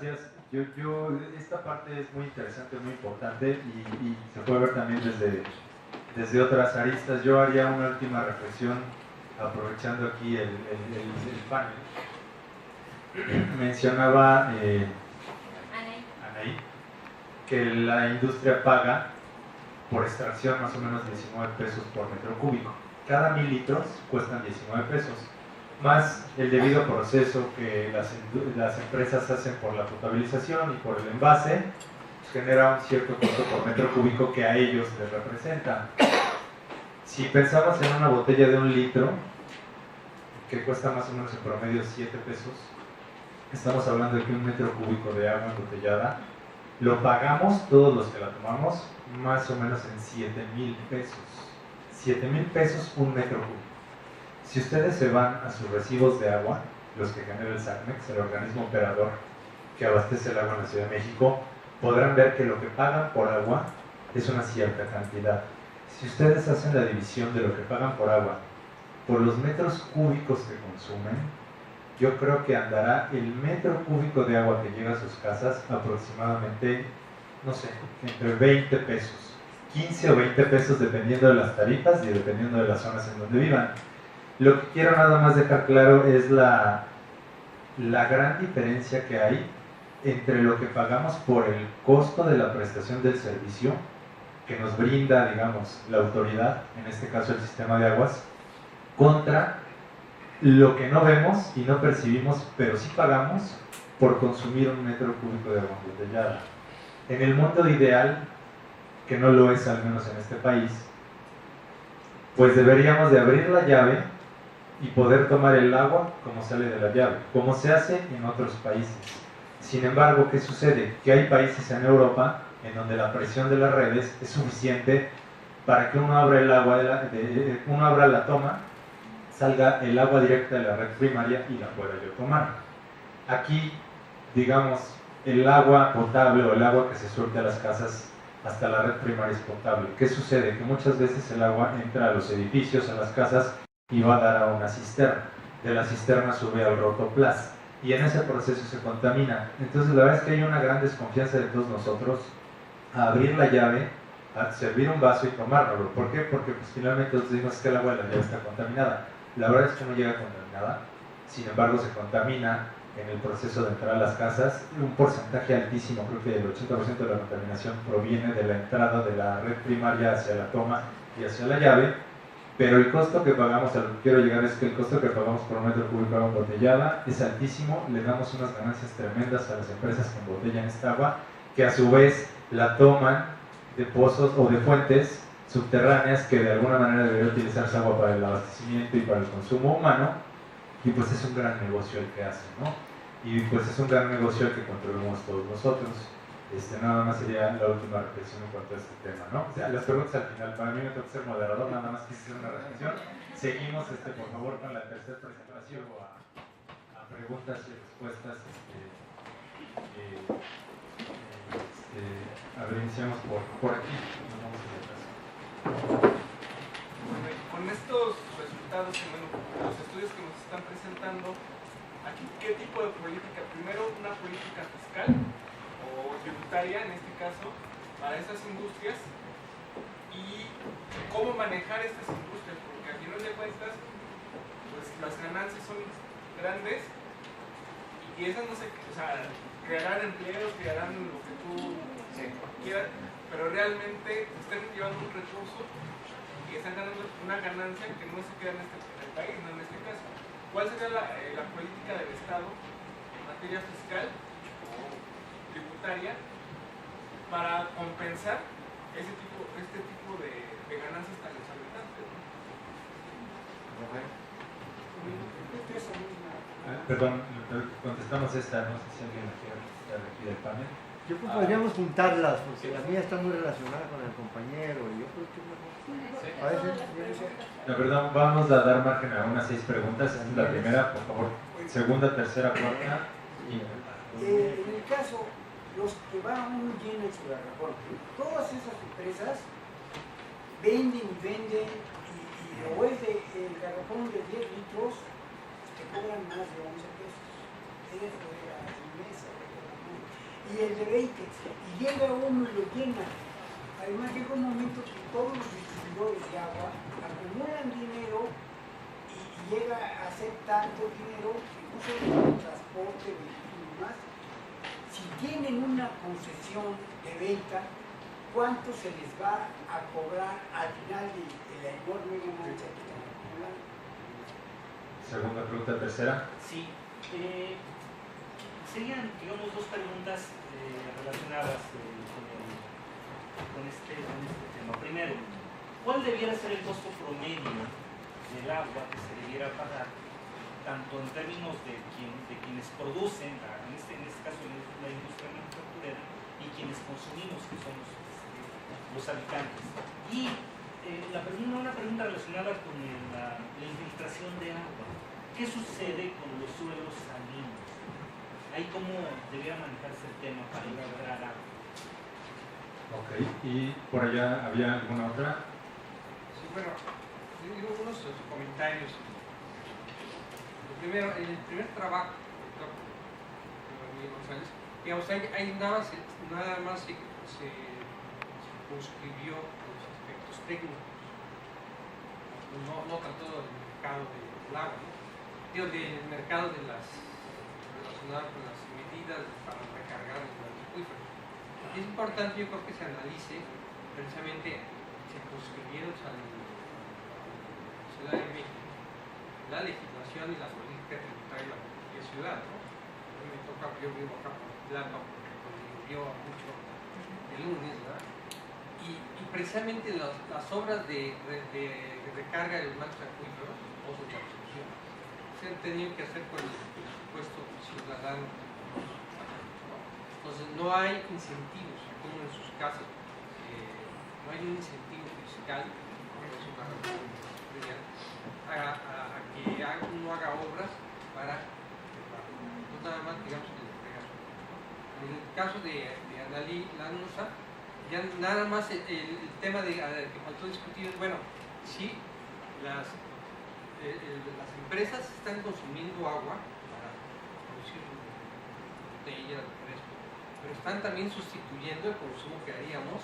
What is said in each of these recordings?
gracias. Esta parte es muy interesante, muy importante y se puede ver también desde otras aristas. Yo haría una última reflexión aprovechando aquí el panel. Mencionaba Anaí que la industria paga por extracción más o menos 19 pesos por metro cúbico. Cada 1000 litros cuestan 19 pesos, más el debido proceso que las empresas hacen por la potabilización y por el envase, pues genera un cierto costo por metro cúbico que a ellos les representa. Si pensamos en una botella de 1 litro, que cuesta más o menos en promedio 7 pesos, estamos hablando de que 1 metro cúbico de agua embotellada lo pagamos todos los que la tomamos más o menos en 7,000 pesos. 7,000 pesos 1 metro cúbico. Si ustedes se van a sus recibos de agua, los que genera el SACMEX, el organismo operador que abastece el agua en la Ciudad de México, podrán ver que lo que pagan por agua es una cierta cantidad. Si ustedes hacen la división de lo que pagan por agua por los metros cúbicos que consumen, yo creo que andará el metro cúbico de agua que llega a sus casas aproximadamente, no sé, entre 20 pesos, 15 o 20 pesos dependiendo de las tarifas y dependiendo de las zonas en donde vivan. Lo que quiero nada más dejar claro es la gran diferencia que hay entre lo que pagamos por el costo de la prestación del servicio que nos brinda, digamos, la autoridad, en este caso el sistema de aguas, contra lo que no vemos y no percibimos, pero sí pagamos por consumir 1 metro cúbico de agua embotellada. En el mundo ideal, que no lo es al menos en este país, pues deberíamos de abrir la llave y poder tomar el agua como sale de la llave, como se hace en otros países. Sin embargo, ¿qué sucede? Que hay países en Europa en donde la presión de las redes es suficiente para que uno abra el agua uno abra la toma, salga el agua directa de la red primaria y la pueda yo tomar. Aquí, digamos, el agua potable o el agua que se surte a las casas hasta la red primaria es potable. ¿Qué sucede? Que muchas veces el agua entra a los edificios, a las casas y va a dar a una cisterna. De la cisterna sube al rotoplas y en ese proceso se contamina. Entonces la verdad es que hay una gran desconfianza de todos nosotros a abrir la llave, a servir un vaso y tomárnoslo. ¿Por qué? Porque pues, finalmente nosotros decimos que el agua de la llave está contaminada. La verdad es que no llega contaminada, sin embargo se contamina en el proceso de entrar a las casas. Un porcentaje altísimo, creo que el 80% de la contaminación proviene de la entrada de la red primaria hacia la toma y hacia la llave, pero el costo que pagamos, a lo que quiero llegar es que el costo que pagamos por 1 metro cúbico de agua embotellada es altísimo. Le damos unas ganancias tremendas a las empresas que embotellan esta agua, que a su vez la toman de pozos o de fuentes subterráneas que de alguna manera debería utilizarse agua para el abastecimiento y para el consumo humano, y pues es un gran negocio el que hacen, ¿no? Y pues es un gran negocio el que contribuimos todos nosotros. Nada más sería la última reflexión en cuanto a este tema, ¿no? O sea, las preguntas al final, para mí me toca ser moderador, nada más quise hacer una reflexión. Seguimos, por favor, con la tercera presentación a preguntas y respuestas. A ver, iniciamos por aquí. Nos vamos a atrás. Con estos resultados, los estudios que nos están presentando, aquí, ¿qué tipo de política? Primero, una política fiscal o tributaria, en este caso, para esas industrias, y cómo manejar estas industrias, porque al final de cuentas, pues las ganancias son grandes y esas no se, o sea, crearán empleos, crearán lo que tú quieras, pero realmente están llevando un recurso y están ganando una ganancia que no se queda en el país, no en este caso. ¿Cuál sería la política del Estado en materia fiscal o tributaria para compensar este tipo de ganancias tan exorbitantes, ¿no? Perdón, contestamos esta, no sé si alguien la quiere contestar aquí del panel. Yo creo que podríamos juntarlas, porque la mía está muy relacionada con el compañero, y yo creo que es mejor. Perdón, vamos a dar margen a unas 6 preguntas. Esta es la primera, por favor. Segunda, tercera, cuarta. En el caso, los que van muy llenos de garrafón, todas esas empresas venden y venden, y o es el garrafón de 10 litros, te cobran más de 11 pesos. Eso era en mesa, y el de 20, y llega uno y lo llena. Además llega un momento que todos los distribuidores de agua acumulan dinero y llega a ser tanto dinero que no solo el transporte y demás. Si tienen una concesión de venta, ¿cuánto se les va a cobrar al final de la enorme ganancia que están acumulando? Segunda pregunta, tercera. Sí. Serían, digamos, dos preguntas relacionadas con este tema. Primero, ¿cuál debiera ser el costo promedio del agua que se debiera pagar, tanto en términos de quienes producen, en este caso la industria manufacturera, y quienes consumimos, que son los habitantes? Y una pregunta relacionada con la infiltración de agua. ¿Qué sucede con los suelos salinos? Ahí cómo debiera manejarse el tema para infiltrar agua. Ok, ¿y por allá había alguna otra? Sí, bueno, yo digo unos comentarios. Lo primero, el primer trabajo del doctor Miguel González, digamos, ahí nada más se circunscribió los aspectos técnicos. No trató del mercado del agua, ¿no? Digo, del mercado de relacionado con las medidas para recargar el acuífero. Es importante, yo creo, que se analice precisamente circunscribiendo a la Ciudad de México la legislación y la política tributaria de la propia ciudad, ¿no? A mí me toca, yo vivo acá por Plata, porque llovió mucho el lunes, ¿verdad? Y precisamente las obras de recarga de los mantos acuíferos, pozos de absorción, se han tenido que hacer con el presupuesto ciudadano. Entonces no hay incentivos, como en sus casas, no hay un incentivo fiscal, es una reforma empresarial, a que uno haga obras para no nada más, digamos, que le entregas. En el caso de Analí Lanusa, ya nada más el tema que faltó discutir es, bueno, sí, las empresas están consumiendo agua para producir botellas, refresco, pero están también sustituyendo el consumo que haríamos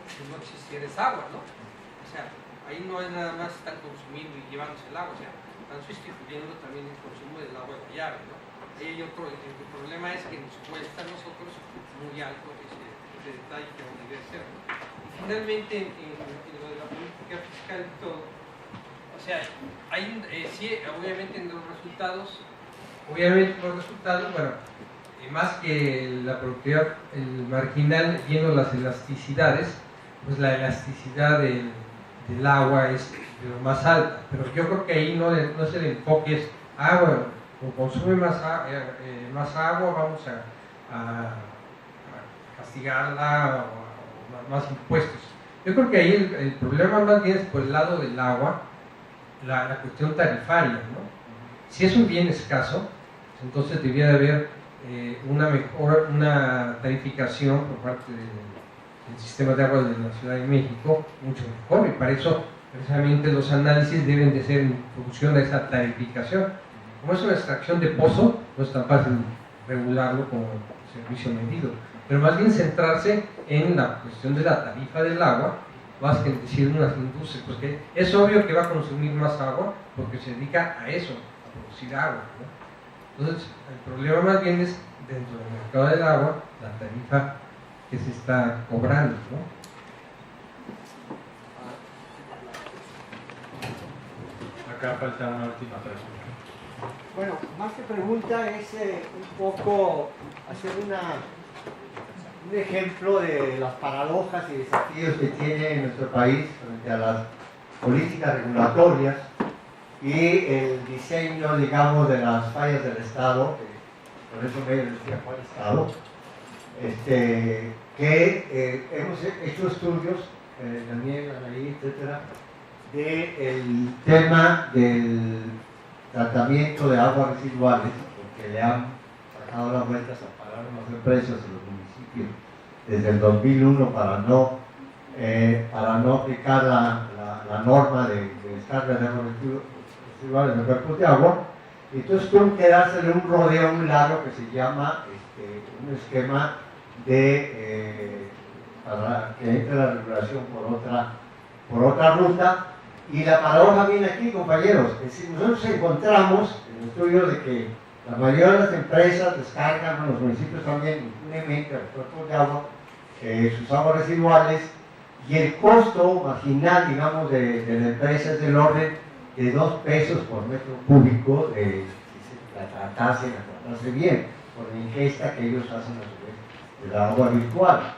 si no existiera esa agua, ¿no? O sea, ahí no es nada más están consumiendo y llevándose el agua, o sea, están sustituyendo también el consumo del agua de la llave, ¿no? Ahí el problema es que nos cuesta a nosotros muy alto ese detalle que debe ser, ¿no? Y finalmente, en lo de la política fiscal y todo, o sea, hay, sí, obviamente en los resultados, bueno, más que la productividad, el marginal, viendo las elasticidades, pues la elasticidad del agua es de lo más alta, pero yo creo que ahí no es el enfoque, es agua, o consume más agua, vamos a castigarla, o más impuestos. Yo creo que ahí el problema más bien es por el lado del agua, la cuestión tarifaria, ¿no? Si es un bien escaso, entonces debería de haber una tarificación por parte del sistema de agua de la Ciudad de México mucho mejor, y para eso precisamente los análisis deben de ser en función de esa tarificación. Como es una extracción de pozo, no es tan fácil regularlo como servicio medido, pero más bien centrarse en la cuestión de la tarifa del agua, más que decir unas industrias, porque es obvio que va a consumir más agua porque se dedica a eso, a producir agua, ¿no? Entonces, el problema más bien es dentro del mercado del agua, la tarifa que se está cobrando, ¿no? Acá falta una última pregunta. Bueno, más que pregunta es un poco hacer un ejemplo de las paradojas y desafíos que tiene nuestro país frente a las políticas regulatorias y el diseño, digamos, de las fallas del Estado, por eso me decía cuál Estado, que hemos hecho estudios, Daniel, Anaí, etcétera, del tema del tratamiento de aguas residuales, porque le han sacado las vueltas a pagar unos precios en los municipios desde el 2001 para no aplicar la norma de descarga de aguas residuales en cuerpos de agua. Entonces tuvieron que dársele un rodeo, un lado que se llama un esquema para que entre la regulación por otra ruta. Y la paradoja viene aquí, compañeros. Es decir, nosotros encontramos en el estudio de que la mayoría de las empresas descargan, los municipios también, impunemente a los cuerpos de agua, sus aguas residuales, y el costo marginal, digamos, de la empresa es del orden de 2 pesos por metro cúbico de la tratarse bien, por la ingesta que ellos hacen a su vez del agua virtual.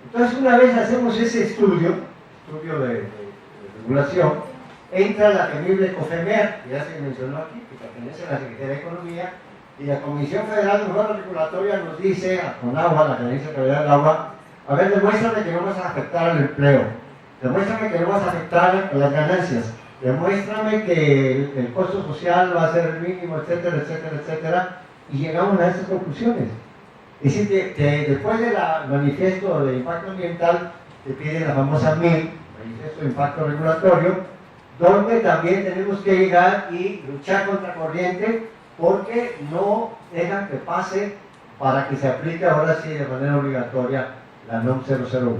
Entonces, una vez hacemos ese estudio de regulación, entra la temible COFEMER, que ya se mencionó aquí, que pertenece a la Secretaría de Economía, y la Comisión Federal de Mejora Regulatoria nos dice, con agua, la Agencia de Calidad del Agua, a ver, demuéstrame que no vas a afectar al empleo, demuéstrame que no vas a afectar a las ganancias, demuéstrame que el costo social va a ser el mínimo, etcétera, etcétera, etcétera, y llegamos a estas conclusiones. Es decir, que después del manifiesto de impacto ambiental, te piden la famosa MIR, manifiesto de impacto regulatorio, donde también tenemos que llegar y luchar contra corriente, porque no dejan que pase para que se aplique ahora sí de manera obligatoria la NOM 001.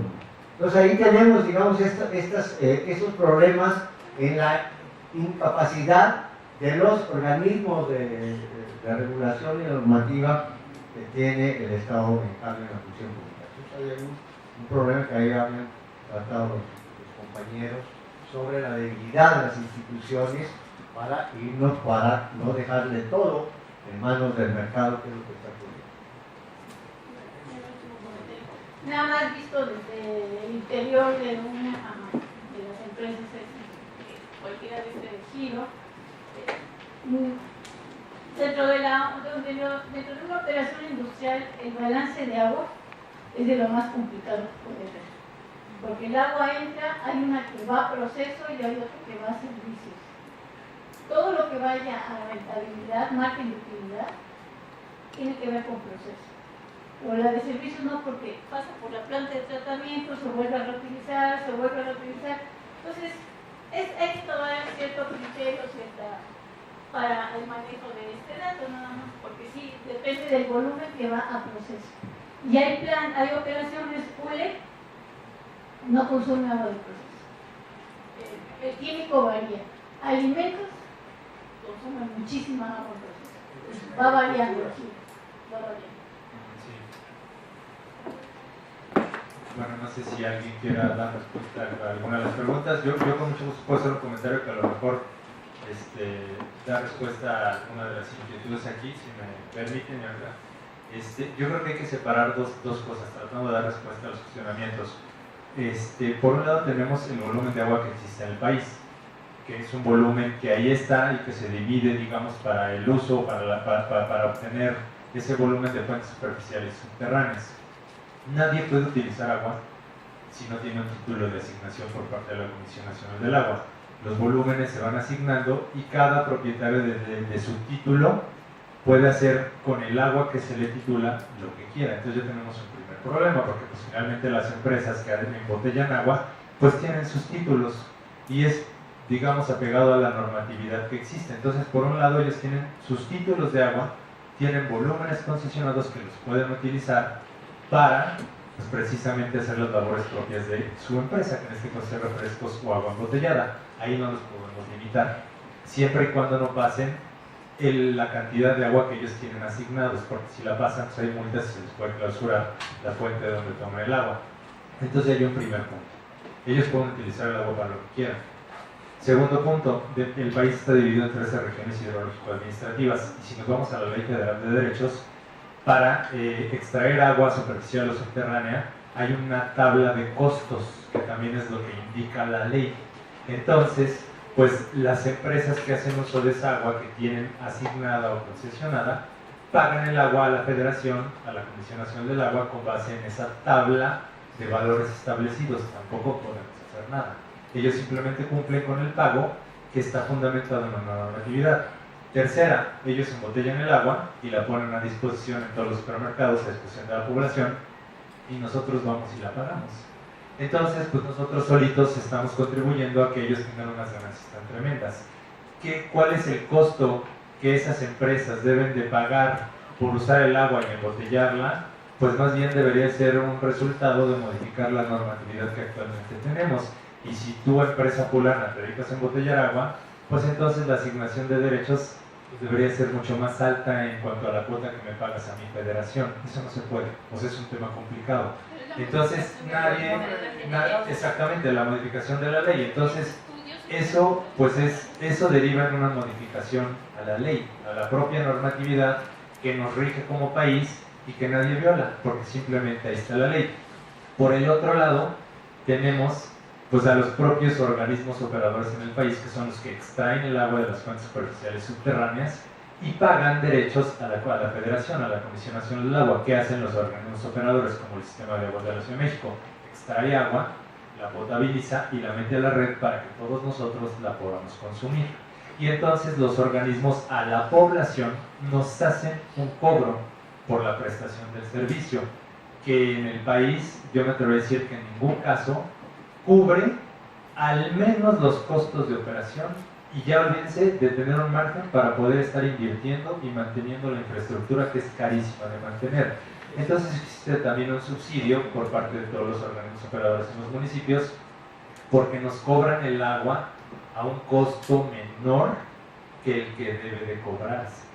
Entonces ahí tenemos, digamos, estos problemas en la incapacidad de los organismos de regulación y normativa que tiene el Estado mexicano en la función pública. Entonces hay un problema que ahí habían tratado los compañeros sobre la debilidad de las instituciones para irnos, para no dejarle todo en manos del mercado, que es lo que está ocurriendo. Nada más visto desde el interior de las empresas, cualquiera de este giro, dentro de una operación industrial, el balance de agua es de lo más complicado que puede haber. Porque el agua entra, hay una que va a proceso y hay otra que va a servicios. Todo lo que vaya a rentabilidad, margen de utilidad, tiene que ver con proceso. O la de servicios no, porque pasa por la planta de tratamiento, se vuelve a reutilizar, Entonces, hay que tomar cierto criterio para el manejo de este dato, nada más, porque sí, depende del volumen que va a proceso. Y hay operaciones ULE, no consume agua de proceso. El químico varía. Alimentos consumen muchísima agua de proceso. Va variando, sí, va variando. Bueno, no sé si alguien quiera dar respuesta a alguna de las preguntas. Yo con mucho gusto puedo hacer un comentario que a lo mejor da respuesta a alguna de las inquietudes aquí, si me permiten. Yo creo que hay que separar dos cosas, tratando de dar respuesta a los cuestionamientos. Por un lado tenemos el volumen de agua que existe en el país, que es un volumen que ahí está y que se divide, digamos, para el uso, para obtener ese volumen de fuentes superficiales subterráneas. Nadie puede utilizar agua si no tiene un título de asignación por parte de la Comisión Nacional del Agua. Los volúmenes se van asignando y cada propietario de su título puede hacer con el agua que se le titula lo que quiera. Entonces ya tenemos un primer problema, porque pues finalmente las empresas que embotellan agua pues tienen sus títulos y es, digamos, apegado a la normatividad que existe. Entonces, por un lado, ellos tienen sus títulos de agua, tienen volúmenes concesionados que los pueden utilizar para pues, precisamente hacer las labores propias de su empresa, que en este caso es refrescos o agua embotellada. Ahí no los podemos limitar, siempre y cuando no pasen la cantidad de agua que ellos tienen asignados, porque si la pasan, pues hay multas y se les puede clausurar la fuente de donde toman el agua. Entonces hay un primer punto. Ellos pueden utilizar el agua para lo que quieran. Segundo punto, el país está dividido en 13 regiones hidrológico-administrativas, y si nos vamos a la Ley Federal de Derechos, para extraer agua superficial o subterránea, hay una tabla de costos, que también es lo que indica la ley. Entonces, pues las empresas que hacen uso de esa agua que tienen asignada o concesionada, pagan el agua a la Federación, a la Comisión Nacional del Agua, con base en esa tabla de valores establecidos. Tampoco podemos hacer nada. Ellos simplemente cumplen con el pago que está fundamentado en una normatividad. Tercera, ellos embotellan el agua y la ponen a disposición en todos los supermercados a disposición de la población, y nosotros vamos y la pagamos. Entonces, pues nosotros solitos estamos contribuyendo a que ellos tengan unas ganancias tan tremendas. ¿Cuál es el costo que esas empresas deben de pagar por usar el agua y embotellarla? pues más bien debería ser un resultado de modificar la normatividad que actualmente tenemos. Y si tú, empresa fulana, te dedicas a embotellar agua, pues entonces la asignación de derechos pues debería ser mucho más alta en cuanto a la cuota que me pagas a mi federación. Eso no se puede, pues es un tema complicado. Entonces nadie, exactamente, la modificación de la ley. Entonces eso, pues eso deriva en una modificación a la ley, a la propia normatividad que nos rige como país y que nadie viola, porque simplemente ahí está la ley. Por el otro lado, tenemos pues a los propios organismos operadores en el país, que son los que extraen el agua de las fuentes superficiales subterráneas y pagan derechos a la federación, a la Comisión Nacional del Agua. ¿Qué hacen los organismos operadores como el Sistema de Aguas de la Ciudad de México? Extrae agua, la potabiliza y la mete a la red para que todos nosotros la podamos consumir. Y entonces los organismos a la población nos hacen un cobro por la prestación del servicio, que en el país yo me atrevo a decir que en ningún caso cubre al menos los costos de operación, y ya olvídense de tener un margen para poder estar invirtiendo y manteniendo la infraestructura, que es carísima de mantener. Entonces existe también un subsidio por parte de todos los organismos operadores en los municipios, porque nos cobran el agua a un costo menor que el que debe de cobrarse.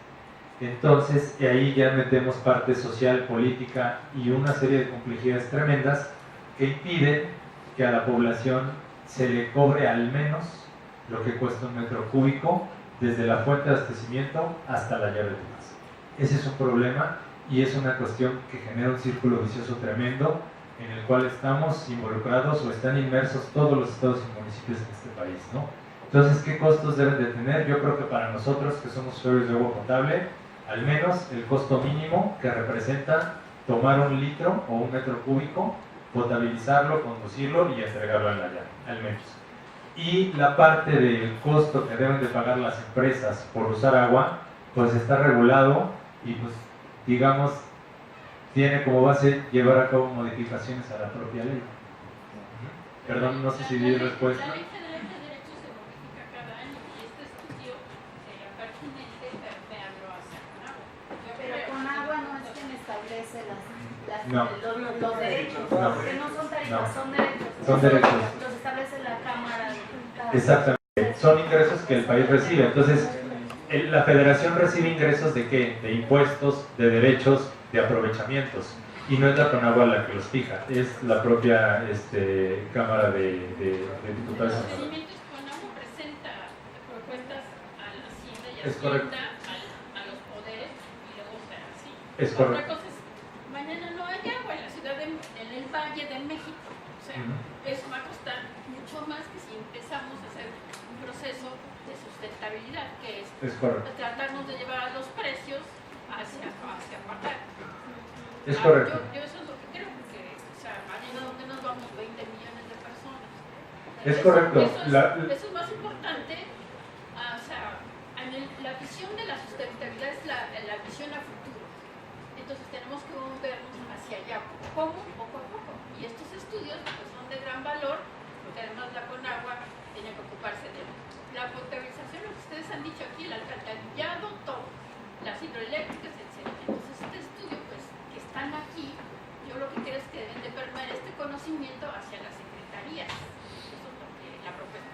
Entonces ahí ya metemos parte social, política y una serie de complejidades tremendas que impiden que a la población se le cobre al menos lo que cuesta un metro cúbico desde la fuente de abastecimiento hasta la llave de tu casa. Ese es un problema y es una cuestión que genera un círculo vicioso tremendo en el cual estamos involucrados o están inmersos todos los estados y municipios de este país, ¿no? Entonces, ¿qué costos deben de tener? Yo creo que para nosotros que somos usuarios de agua potable, al menos el costo mínimo que representa tomar un litro o un metro cúbico, potabilizarlo, conducirlo y entregarlo en la llave, al menos. Y la parte del costo que deben de pagar las empresas por usar agua, pues está regulado y pues digamos tiene como base llevar a cabo modificaciones a la propia ley. Perdón, no sé si di respuesta. La ley federal de derechos se modifica cada año y este estudio sería pertinente verlo hacia con agua. Pero con agua no es que me establece No. los derechos, No. que no son tarifas, No. son derechos. Son derechos. Los establece la Cámara de Diputados. Exactamente, son ingresos que el país recibe. Entonces, la federación recibe ingresos ¿de qué? De impuestos, de derechos, de aprovechamientos. Y no es la Conagua la que los fija, es la propia Cámara de Diputados. El procedimiento es Conagua presenta propuestas a la Hacienda y Es correcto. a los poderes y luego se así. Es correcto. Otra cosa es, mañana no hay agua en la ciudad en el Valle de México. O sea, eso va a costar mucho más que si empezamos a hacer un proceso de sustentabilidad, que es tratarnos de llevar a los precios hacia pagar. Es correcto. Yo eso es lo que creo, porque o sea, mañana donde nos vamos 20 millones de personas. Es correcto. Eso es más importante. O sea, la visión de la sustentabilidad es la visión a futuro. Entonces tenemos que movernos hacia allá, poco a poco. Y estos estudios pues, son de gran valor, porque además la Conagua tiene que ocuparse de la potabilización, lo que ustedes han dicho aquí, el alcantarillado, todo, las hidroeléctricas, etc. Entonces este estudio, pues, que están aquí, yo lo que creo es que deben de permear este conocimiento hacia las secretarías. Eso es lo que la propuesta.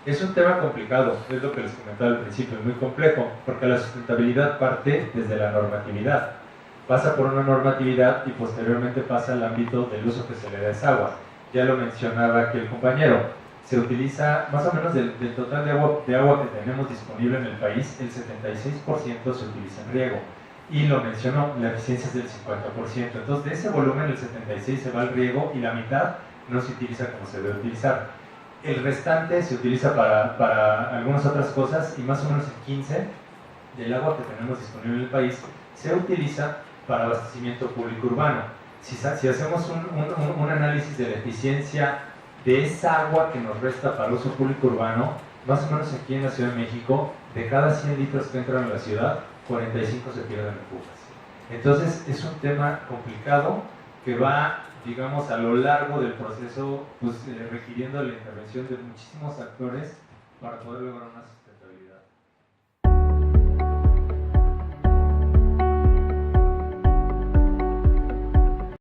Es un tema complicado, es lo que les comentaba al principio, es muy complejo, porque la sustentabilidad parte desde la normatividad. Pasa por una normatividad y posteriormente pasa al ámbito del uso que se le da a esa agua. Ya lo mencionaba aquí el compañero, se utiliza más o menos del total de agua que tenemos disponible en el país, el 76% se utiliza en riego. Y lo mencionó, la eficiencia es del 50%. Entonces de ese volumen el 76% se va al riego y la mitad no se utiliza como se debe utilizar. El restante se utiliza para algunas otras cosas y más o menos el 15% del agua que tenemos disponible en el país se utiliza para abastecimiento público urbano. Si hacemos un análisis de la eficiencia de esa agua que nos resta para uso público urbano, más o menos aquí en la Ciudad de México, de cada 100 litros que entran a la ciudad, 45 se pierden en fugas. Entonces es un tema complicado que va, digamos, a lo largo del proceso, pues, requiriendo la intervención de muchísimos actores para poder lograr una